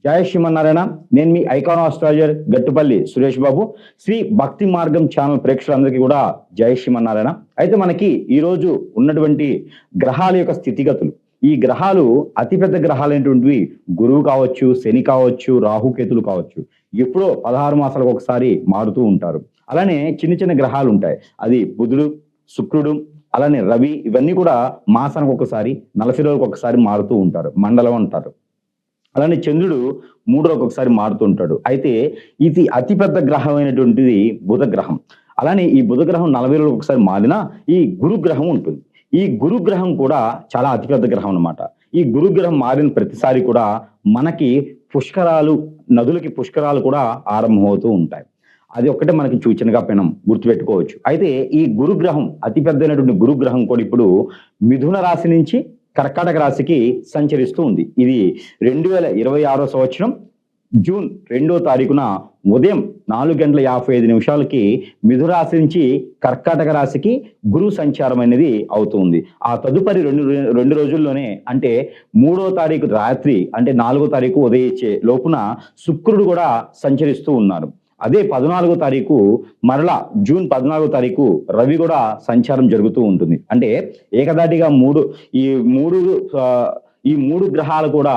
జయ శ్రీమన్నారాయణ. నేను మీ icon astrologer Gattupalli Suresh Babu. Shri భక్తి మార్గం ఛానల్ ప్రేక్షకులందరికీ కూడా జయ శ్రీమన్నారాయణ. అయితే మనకి ఈరోజు ఉన్నటువంటి గ్రహాల యొక్క స్థితిగతులు, ఈ గ్రహాలు అతిపెద్ద గ్రహాలైనటువంటివి గురువు కావచ్చు, శని కావచ్చు, రాహుకేతులు కావచ్చు. ఎప్పుడో 16 మాసాలకు ఒకసారి మారుతూ ఉంటారు. అలానే చిన్న చిన్న గ్రహాలు ఉంటాయి. అది బుధుడు, శుక్రుడు, అలానే రవి, ఇవన్నీ కూడా మాసానికి ఒకసారి 40 రోజులకు ఒకసారి మారుతూ ఉంటారు, మండలం అంటారు. అలానే చంద్రుడు 3 రోజులకు ఒకసారి మారుతుంటాడు. అయితే ఇది అతిపెద్ద గ్రహం అయినటువంటిది బుధ గ్రహం. అలానే ఈ బుధ గ్రహం 40 రోజులకు ఒకసారి మారినా ఈ గురు గ్రహం ఉంటుంది. ఈ గురు గ్రహం కూడా చాలా అతిపెద్ద గ్రహం అన్నమాట. ఈ గురు గ్రహం మారిన ప్రతిసారి కూడా మనకి పుష్కరాలు, నదులకి పుష్కరాలు కూడా ఆరంభమవుతూ ఉంటాయి. అది ఒక్కటే మనకి సూచనగా పెనం గుర్తుపెట్టుకోవచ్చు. అయితే ఈ గురుగ్రహం, అతిపెద్దైనటువంటి గురుగ్రహం కూడా ఇప్పుడు మిథున రాశి నుంచి కర్కాటక రాశికి సంచరిస్తూ ఉంది. ఇది 2026 సంవత్సరం జూన్ 2వ తారీఖున ఉదయం 4:55 మిథున రాశి నుంచి కర్కాటక రాశికి గురు సంచారం అనేది అవుతుంది. ఆ తదుపరి రెండు రోజుల్లోనే, అంటే 3వ తారీఖు రాత్రి, అంటే 4వ తారీఖు ఉదయించే లోపున శుక్రుడు కూడా సంచరిస్తూ ఉన్నారు. అదే 14వ తారీఖు మరలా జూన్ 14వ తారీఖు రవి కూడా సంచారం జరుగుతూ ఉంటుంది. అంటే ఏకదాటిగా ఈ మూడు గ్రహాలు కూడా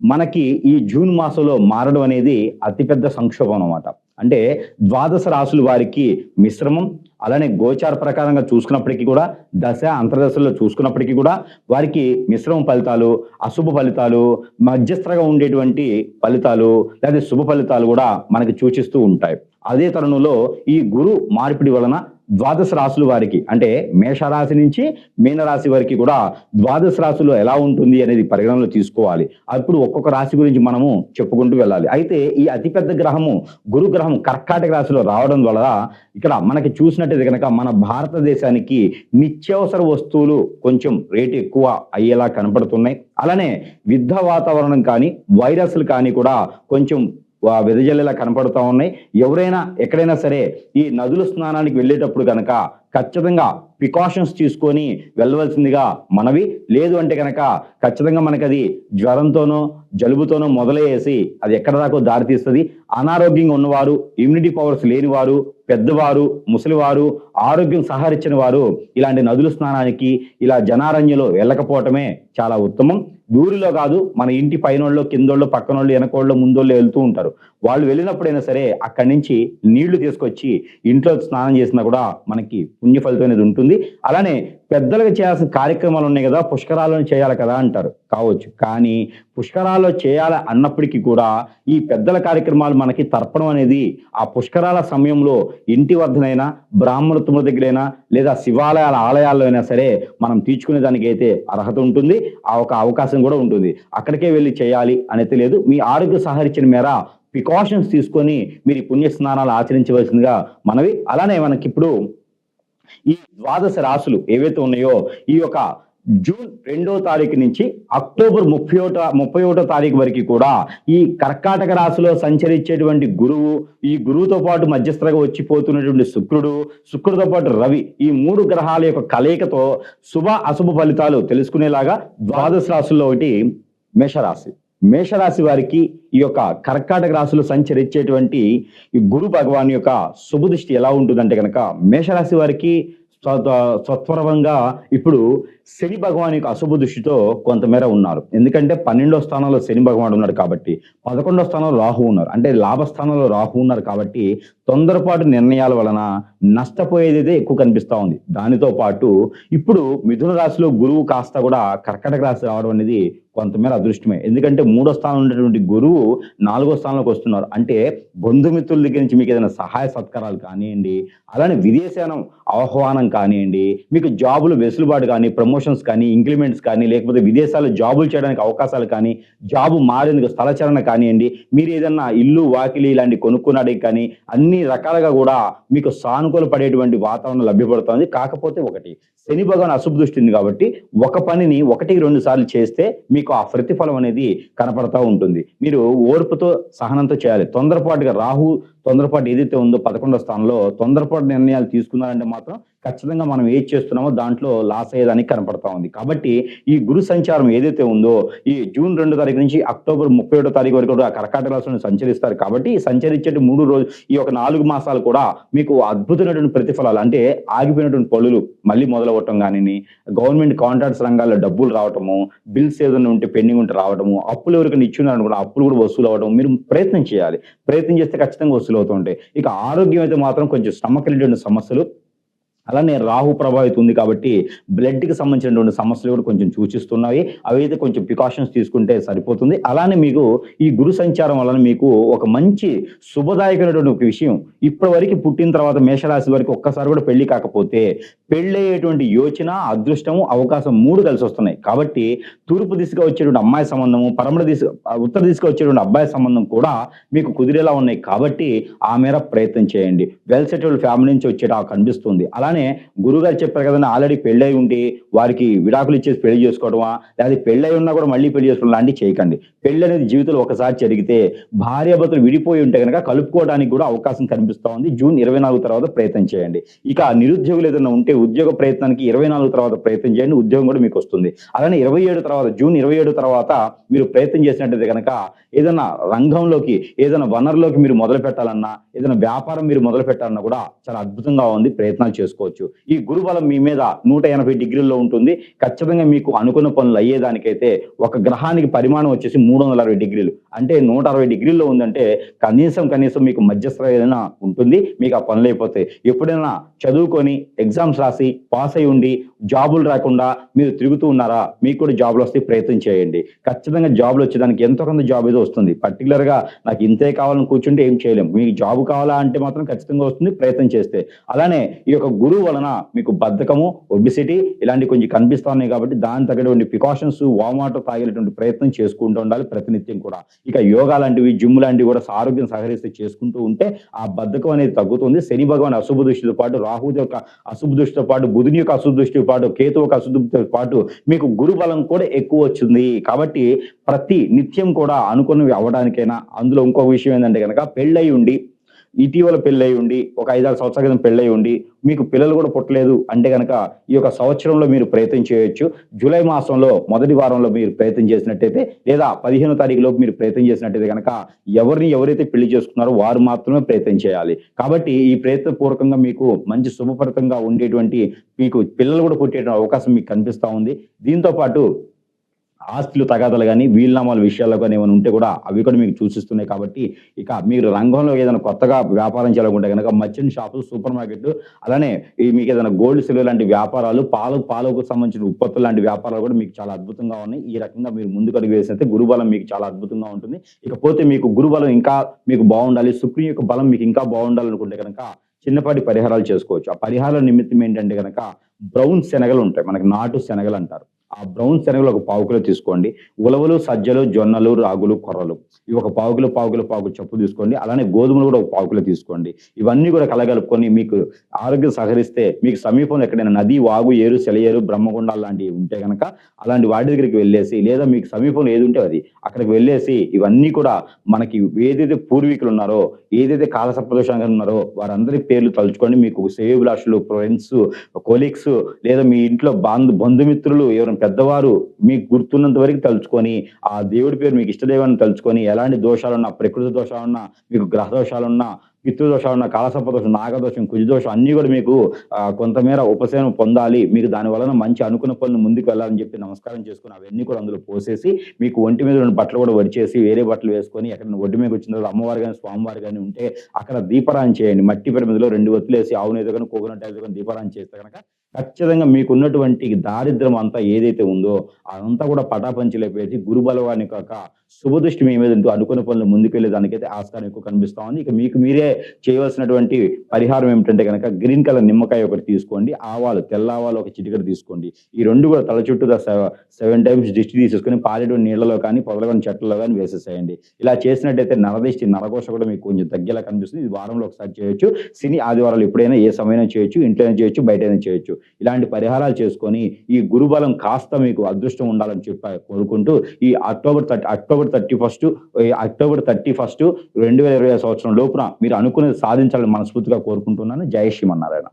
మనకి ఈ జూన్ మాసంలో మారడం అనేది అతిపెద్ద సంక్షోభం అన్నమాట. అంటే ద్వాదశ రాశుల వారికి మిశ్రమం, అలానే గోచార ప్రకారంగా చూసుకున్నప్పటికీ కూడా, దశ అంతర్దశలో చూసుకున్నప్పటికీ కూడా వారికి మిశ్రమ ఫలితాలు, అశుభ ఫలితాలు, మధ్యస్థంగా ఉండేటువంటి ఫలితాలు లేదా శుభ ఫలితాలు కూడా మనకి సూచిస్తూ ఉంటాయి. అదే తరుణంలో ఈ గురు మార్పిడి వలన ద్వాదశ రాశుల వారికి, అంటే మేషరాశి నుంచి మీనరాశి వారికి కూడా ద్వాదశ రాశిలో ఎలా ఉంటుంది అనేది పరిగణనలో తీసుకోవాలి. అప్పుడు ఒక్కొక్క రాశి గురించి మనము చెప్పుకుంటూ వెళ్ళాలి. అయితే ఈ అతిపెద్ద గ్రహము గురు గ్రహం కర్కాటక రాశిలో రావడం వల్ల ఇక్కడ మనకి చూసినట్టయితే కనుక మన భారతదేశానికి నిత్యావసర వస్తువులు కొంచెం రేటు ఎక్కువ అయ్యేలా కనపడుతున్నాయి. అలానే యుద్ధ వాతావరణం కానీ, వైరస్లు కానీ కూడా కొంచెం వెదజల్లేలా కనపడుతూ ఉన్నాయి. ఎవరైనా ఎక్కడైనా సరే ఈ నదుల స్నానానికి వెళ్ళేటప్పుడు కనుక ఖచ్చితంగా ప్రికాషన్స్ తీసుకొని వెళ్ళవలసిందిగా మనవి. లేదు అంటే కనుక ఖచ్చితంగా మనకి అది జ్వరంతోనో జలుబుతోనో మొదలయ్యేసి అది ఎక్కడ దాకా దారితీస్తుంది. అనారోగ్యంగా ఉన్నవారు, ఇమ్యూనిటీ పవర్స్ లేని వారు, పెద్దవారు, ముసలివారు, ఆరోగ్యం సహకరించిన వారు ఇలాంటి నదుల స్నానానికి, ఇలా జనారణ్యలో వెళ్ళకపోవటమే చాలా ఉత్తమం. ఊరిలో కాదు, మన ఇంటి పైనోళ్ళు, కిందోళ్ళు, పక్కనోళ్ళు, వెనకోళ్ళు, ముందోళ్ళు వెళ్తూ ఉంటారు. వాళ్ళు వెళ్ళినప్పుడైనా సరే అక్కడి నుంచి నీళ్లు తీసుకొచ్చి ఇంట్లో స్నానం చేసినా కూడా మనకి పుణ్య ఫలితం అనేది ఉంటుంది. అలానే పెద్దలకు చేయాల్సిన కార్యక్రమాలు ఉన్నాయి కదా, పుష్కరాలను చేయాలి కదా అంటారు. కావచ్చు, కానీ పుష్కరాల్లో చేయాలి అన్నప్పటికీ కూడా ఈ పెద్దల కార్యక్రమాలు మనకి తర్పణం అనేది ఆ పుష్కరాల సమయంలో ఇంటి వద్దనైనా, బ్రాహ్మణోత్తముల దగ్గరైనా, లేదా శివాలయాల ఆలయాల్లో అయినా సరే మనం తీర్చుకునే దానికి అయితే అర్హత ఉంటుంది, ఆ ఒక అవకాశం కూడా ఉంటుంది. అక్కడికే వెళ్ళి చేయాలి అనేది లేదు. మీ ఆరోగ్య సహకరించిన మేర ప్రికాషన్స్ తీసుకొని మీరు ఈ పుణ్య స్నానాలు ఆచరించవలసిందిగా మనవి. అలానే మనకిప్పుడు ఈ ద్వాదశ రాశులు ఏవైతే ఉన్నాయో, ఈ యొక్క జూన్ 2వ తారీఖు నుంచి అక్టోబర్ 31వ తారీఖు వరకు కూడా ఈ కర్కాటక రాశిలో సంచరించేటువంటి గురువు, ఈ గురువుతో పాటు మధ్యస్థంగా వచ్చిపోతున్నటువంటి శుక్రుడితో పాటు రవి, ఈ 3 గ్రహాల యొక్క కలయికతో శుభ అశుభ ఫలితాలు తెలుసుకునేలాగా ద్వాదశ రాశుల్లో ఒకటి మేషరాశి. మేషరాశి వారికి ఈ యొక్క కర్కాటక రాశిలో సంచరించేటువంటి ఈ గురు భగవాన్ యొక్క శుభ దృష్టి ఎలా ఉంటుందంటే కనుక, మేషరాశి వారికి స్వత్వరంగా ఇప్పుడు శని భగవాన్ యొక్క అశుభ దృష్టితో కొంతమేర ఉన్నారు. ఎందుకంటే 12వ స్థానంలో శని భగవాన్ ఉన్నాడు కాబట్టి, 11వ స్థానంలో రాహు ఉన్నారు, అంటే లాభస్థానంలో రాహు ఉన్నారు కాబట్టి తొందరపాటు నిర్ణయాల వలన నష్టపోయేదే ఎక్కువ కనిపిస్తా ఉంది. దానితో పాటు ఇప్పుడు మిథున రాశిలో గురువు కాస్త కూడా కర్కాటక రాశి రావడం అనేది కొంతమేర అదృష్టమే. ఎందుకంటే 3వ స్థానంలో ఉన్నటువంటి గురువు 4వ స్థానంలోకి వస్తున్నారు. అంటే బంధుమిత్రుల దగ్గర నుంచి మీకు ఏదైనా సహాయ సత్కారాలు కానివ్వండి, అలానే విదేశానం ఆహ్వానం కానివ్వండి, మీకు జాబులు వెసులుబాటు కానీ, ప్రమోషన్స్ కానీ, ఇంక్రిమెంట్స్ కానీ, లేకపోతే విదేశాల్లో జాబులు చేయడానికి అవకాశాలు కానీ, జాబు మారేందుకు స్థలచరణ కానివ్వండి, మీరు ఏదన్నా ఇల్లు వాకిలి ఇలాంటి కొనుక్కున్నాడికి కానీ అన్ని రకాలుగా కూడా మీకు సానుకూల పడేటువంటి వాతావరణం లభ్యపడుతుంది. కాకపోతే ఒకటి, శని భగవాన్ అశుభ దృష్టి ఉంది కాబట్టి ఒక పనిని 1-2 సార్లు చేస్తే మీకు ఆ ప్రతిఫలం అనేది కనపడతా ఉంటుంది. మీరు ఓర్పుతో సహనంతో చేయాలి. తొందరపాటుగా తొందరపాటు ఏదైతే ఉందో 11వ స్థానంలో తొందరపాటు నిర్ణయాలు తీసుకున్నారంటే మాత్రం ఖచ్చితంగా మనం ఏది చేస్తున్నామో దాంట్లో లాస్ అయ్యేదానికి కనపడతా ఉంది. కాబట్టి ఈ గురు సంచారం ఏదైతే ఉందో ఈ జూన్ 2 తారీఖు నుంచి అక్టోబర్ 31 తారీఖు వరకు కూడా కర్కాటక రాశిలో సంచరిస్తారు కాబట్టి ఈ సంచరించేటి 3 రోజులు ఈ ఒక 4 మాసాలు కూడా మీకు అద్భుతమైనటువంటి ప్రతిఫలాలు అంటే ఆగిపోయినటువంటి పనులు మళ్ళీ మొదలవ్వటం గానిని, గవర్నమెంట్ కాంట్రాక్ట్స్ రంగాల్లో డబ్బులు రావటము, బిల్స్ ఏదైనా ఉంటే పెండింగ్ ఉంటే రావటము, అప్పులు ఎవరికైనా ఇచ్చున్నారనుకోండి అప్పులు కూడా వసూలు అవ్వడం మీరు ప్రయత్నం చేయాలి. ప్రయత్నం చేస్తే ఖచ్చితంగా వసూలు అవుతూ ఉంటాయి. ఇక ఆరోగ్యం అయితే మాత్రం కొంచెం శ్రమ కలిగేటువంటి సమస్యలు అలానే రాహు ప్రభావితం ఉంది కాబట్టి బ్లడ్‌కి సంబంధించినటువంటి సమస్యలు కూడా కొంచెం సూచిస్తున్నాయి. అవైతే కొంచెం ప్రికాషన్స్ తీసుకుంటే సరిపోతుంది. అలానే మీకు ఈ గురు సంచారం వలన మీకు ఒక మంచి శుభదాయకమైనటువంటి ఒక విషయం ఇప్పటివరకు పుట్టిన తర్వాత మేషరాశి వరకు ఒక్కసారి కూడా పెళ్లి కాకపోతే పెళ్ళయ్యేటువంటి యోచన, అదృష్టము, అవకాశం 3 కలిసొస్తున్నాయి. కాబట్టి తూర్పు దిశగా వచ్చేటువంటి అమ్మాయి సంబంధము, ఉత్తర దిశగా వచ్చేటువంటి అబ్బాయి సంబంధం కూడా మీకు కుదిరేలా ఉన్నాయి. కాబట్టి ఆ మేర ప్రయత్నం చేయండి. వెల్ సెటిల్డ్ ఫ్యామిలీ నుంచి వచ్చేలా కనిపిస్తుంది. అలానే గురువుగారు చెప్పారు కదండీ ఆల్రెడీ పెళ్ళై ఉండి వారికి విడాకులు ఇచ్చేసి పెళ్లి చేసుకోవడమా, లేదా పెళ్ళై ఉన్నా కూడా మళ్ళీ పెళ్లి చేసుకోవడం లాంటివి చేయకండి. పెళ్లి అనేది జీవితంలో ఒకసారి జరిగితే భార్యాభర్తలు విడిపోయి ఉంటే గనక కలుపుకోవడానికి కూడా అవకాశం కనిపిస్తా ఉంది. జూన్ 24 తర్వాత ప్రయత్నం చేయండి. ఇక నిరుద్యోగులు ఏదైనా ఉంటే ఉద్యోగ ప్రయత్నానికి 24 తర్వాత ప్రయత్నం చేయండి. ఉద్యోగం కూడా మీకు వస్తుంది. అలానే 27 తర్వాత జూన్ 27 తర్వాత మీరు ప్రయత్నం చేసినట్టయితే గనక ఏదైనా రంగంలోకి ఏదైనా వనరులోకి మీరు మొదలు పెట్టాలన్నా, ఏదైనా వ్యాపారం మీరు మొదలు పెట్టాలన్నా కూడా చాలా అద్భుతంగా ఉంది. ప్రయత్నాలు చేసుకోవచ్చు. ఈ గురుబలం మీ మీద 180 డిగ్రీల్లో ఉంటుంది. ఖచ్చితంగా మీకు అనుకున్న పనులు అయ్యేదానికైతే ఒక గ్రహానికి పరిమాణం వచ్చేసి 360 డిగ్రీలు. అంటే 160 డిగ్రీల్లో ఉందంటే కనీసం మీకు మధ్యస్థ ఏదైనా ఉంటుంది. మీకు ఆ పనులు అయిపోతాయి. ఎప్పుడైనా చదువుకొని ఎగ్జామ్స్ రాసి పాస్ అయి ఉండి జాబులు రాకుండా మీరు తిరుగుతూ ఉన్నారా? మీకు కూడా జాబ్‌లు వస్తే ప్రయత్నం చేయండి. ఖచ్చితంగా జాబ్‌లు వచ్చేదానికి ఎంతో కొంత జాబ్ ఏదో వస్తుంది. పర్టిక్యులర్‌గా నాకు ఇంతే కావాలని కూర్చుంటే ఏం చేయలేం. మీకు జాబ్ కావాలా అంటే మాత్రం ఖచ్చితంగా వస్తుంది ప్రయత్నం చేస్తే. అలానే ఈ యొక్క గురువు వలన మీకు బద్ధకము, ఒబెసిటీ ఇలాంటివి కొంచెం కనిపిస్తా ఉన్నాయి కాబట్టి దానికి తగ్గటువంటి ప్రికాషన్స్ వార్మ్ వాటర్ తాగేటువంటి ప్రయత్నం చేసుకుంటూ ఉండాలి ప్రతినిత్యం కూడా. ఇక యోగా లాంటివి, జిమ్ లాంటివి కూడా ఆరోగ్యం సహకరిస్తే చేసుకుంటూ ఉంటే ఆ బద్ధకం అనేది తగ్గుతుంది. శని భగవాన్ అశుభ దృష్టితో పాటు రాహు యొక్క అశుభ దృష్టితో పాటు బుధుని యొక్క అశుభ దృష్టితో పాటు కేతు యొక్క అశుభ దృష్టితో పాటు మీకు గురు బలం కూడా ఎక్కువ వచ్చింది. కాబట్టి ప్రతి నిత్యం కూడా అనుకున్నవి అవ్వడానికైనా అందులో ఇంకొక విషయం ఏంటంటే గనక పెళ్ళై ఉండి ఇటీవల పెళ్ళై ఉండి ఒక 5, 6 సంవత్సరాల క్రితం పెళ్ళై ఉండి మీకు పిల్లలు కూడా పుట్టలేదు అంటే గనక ఈ యొక్క సంవత్సరంలో మీరు ప్రయత్నం చేయొచ్చు. జూలై మాసంలో మొదటి వారంలో మీరు ప్రయత్నం చేసినట్టయితే లేదా 15వ తారీఖులోపు మీరు ప్రయత్నం చేసినట్టయితే గనక ఎవరైతే పెళ్లి చేసుకున్నారో వారు మాత్రమే ప్రయత్నం చేయాలి. కాబట్టి ఈ ప్రయత్నపూర్వకంగా మీకు మంచి శుభప్రదంగా ఉండేటువంటి మీకు పిల్లలు కూడా పుట్టేటువంటి అవకాశం మీకు కనిపిస్తా ఉంది. దీంతో పాటు ఆస్తులు తగాదాలు గాని, వీలునామాల విషయాల్లో గాని ఏమైనా ఉంటే కూడా అవి కూడా మీకు సూచిస్తున్నాయి కాబట్టి, ఇక మీరు రంగంలో ఏదైనా కొత్తగా వ్యాపారం చేయాలనుకుంటే గనక మర్చెంట్ షాపులు, సూపర్ మార్కెట్‌లు అలానే మీకేదైనా గోల్డ్, సిల్వర్ లాంటి వ్యాపారాలు, పాలకు సంబంధించిన ఉత్పత్తులు లాంటి వ్యాపారాలు కూడా మీకు చాలా అద్భుతంగా ఉన్నాయి. ఈ రకంగా మీరు ముందుకడుగు వేసినైతే గురుబలం మీకు చాలా అద్భుతంగా ఉంటుంది. ఇకపోతే మీకు గురుబలం ఇంకా మీకు బావుండాలి, శుక్రుని యొక్క బలం మీకు ఇంకా బావుండాలనుకుంటే గనక చిన్నపాటి పరిహారాలు చేసుకోవచ్చు. ఆ పరిహారాల నిమిత్తం ఏంటంటే గనక బ్రౌన్ శనగలుంటాయి. మనకి నాటు శనగలంటారు. ఆ బ్రౌన్ శనగలు ఒక పావు కిలో తీసుకోండి. ఉలవలు, సజ్జలు, జొన్నలు, రాగులు, కొర్రలు ఇవి ఒక పావు చొప్పున తీసుకోండి. అలానే గోధుమలు కూడా ఒక పావు కిలో తీసుకోండి. ఇవన్నీ కూడా కలగలుపుకొని మీకు ఆరోగ్యం సహకరిస్తే మీకు సమీపంలో ఎక్కడైనా నది, వాగు, ఏరు, సెలయేరు, బ్రహ్మగుండాలు లాంటివి ఉంటే గనక అలాంటి వాటి దగ్గరికి వెళ్ళేసి లేదా మీకు సమీపంలో ఏది ఉంటే అది అక్కడికి వెళ్ళేసి ఇవన్నీ కూడా మనకి ఏదైతే పూర్వీకులు ఉన్నారో, ఏదైతే కాలసర్పదోషంగా ఉన్నారో వారందరి పేర్లు తలుచుకోండి. మీకు శ్రేయోభిలాషులు, ఫ్రెండ్స్, కొలీగ్స్ లేదా మీ ఇంట్లో బంధుమిత్రులు ఎవరైనా పెద్దవారు మీకు గుర్తున్నంత వరకు తలుచుకొని ఆ దేవుడి పేరు మీకు ఇష్టదైవాన్ని తలుచుకొని ఎలాంటి దోషాలున్నా, ప్రకృతి దోషాలున్నా, మీకు గ్రహ దోషాలున్నా, పితృదోషాలున్నా, కాలసర్పదోషం, నాగదోషం, కుజదోషం అన్నీ కూడా మీకు కొంతమేర ఉపశమనం పొందాలి. మీకు దాని వలన మంచి అనుకున్న పనులు ముందుకు వెళ్ళాలని చెప్పి నమస్కారం చేసుకొని అవన్నీ కూడా అందులో పోసేసి మీకు ఒంటి మీద 2 బట్టలు కూడా వడిచేసి వేరే బట్టలు వేసుకొని ఎక్కడైనా ఒడ్డు మీదకి వచ్చిన తర్వాత అమ్మవారు గాని, స్వామివారు గాని ఉంటే అక్కడ దీపారాధన చేయండి. మట్టి పిరమిదలో 2 ఒత్తులేసి ఆవు నెయ్యితో గాని, కోకోనట్ ఆయిల్‌తో గాని దీపారాధన చేస్తే గనక ఖచ్చితంగా మీకున్నటువంటి దారిద్ర్యం అంతా ఏదైతే ఉందో అదంతా కూడా పటాపంచలైపోయేసి గురుబలవాని కాక శుభదృష్టి మీ మీద ఉంటూ అనుకున్న పనులు ముందుకెళ్ళే దానికైతే ఆస్కారం ఎక్కువ కనిపిస్తా ఉంది. ఇక మీకు మీరే చేయవలసినటువంటి పరిహారం ఏమిటంటే గనక గ్రీన్ కలర్ నిమ్మకాయ ఒకటి తీసుకోండి. ఆవాలు, తెల్ల ఆవాలు ఒక చిటికెడు తీసుకోండి. ఈ 2 కూడా తల చుట్టూతా 7 టైమ్స్ దిష్టి తీసేసుకొని పారేటువంటి నీళ్లలో కానీ, పొదలగాని చెట్లలో కానీ వేసేసేయండి. ఇలా చేసినట్టయితే నరదిష్టి, నరఘోష కూడా మీకు కొంచెం తగ్గేలా కనిపిస్తుంది. ఇది వారంలో ఒకసారి చేయొచ్చు. శని, ఆదివారాలు ఎప్పుడైనా ఏ సమయమైనా చేయొచ్చు. ఇంట్లోనే చేయొచ్చు, బయటైనా చేయొచ్చు. ఇలాంటి పరిహారాలు చేసుకొని ఈ గురుబలం కాస్త మీకు అదృష్టం ఉండాలని కోరుకుంటూ ఈ అక్టోబర్ 31 2025 సంవత్సరం లోపున మీరు అనుకున్నది సాధించాలని మనస్ఫూర్తిగా కోరుకుంటున్నాను. జై శ్రీమన్నారాయణ.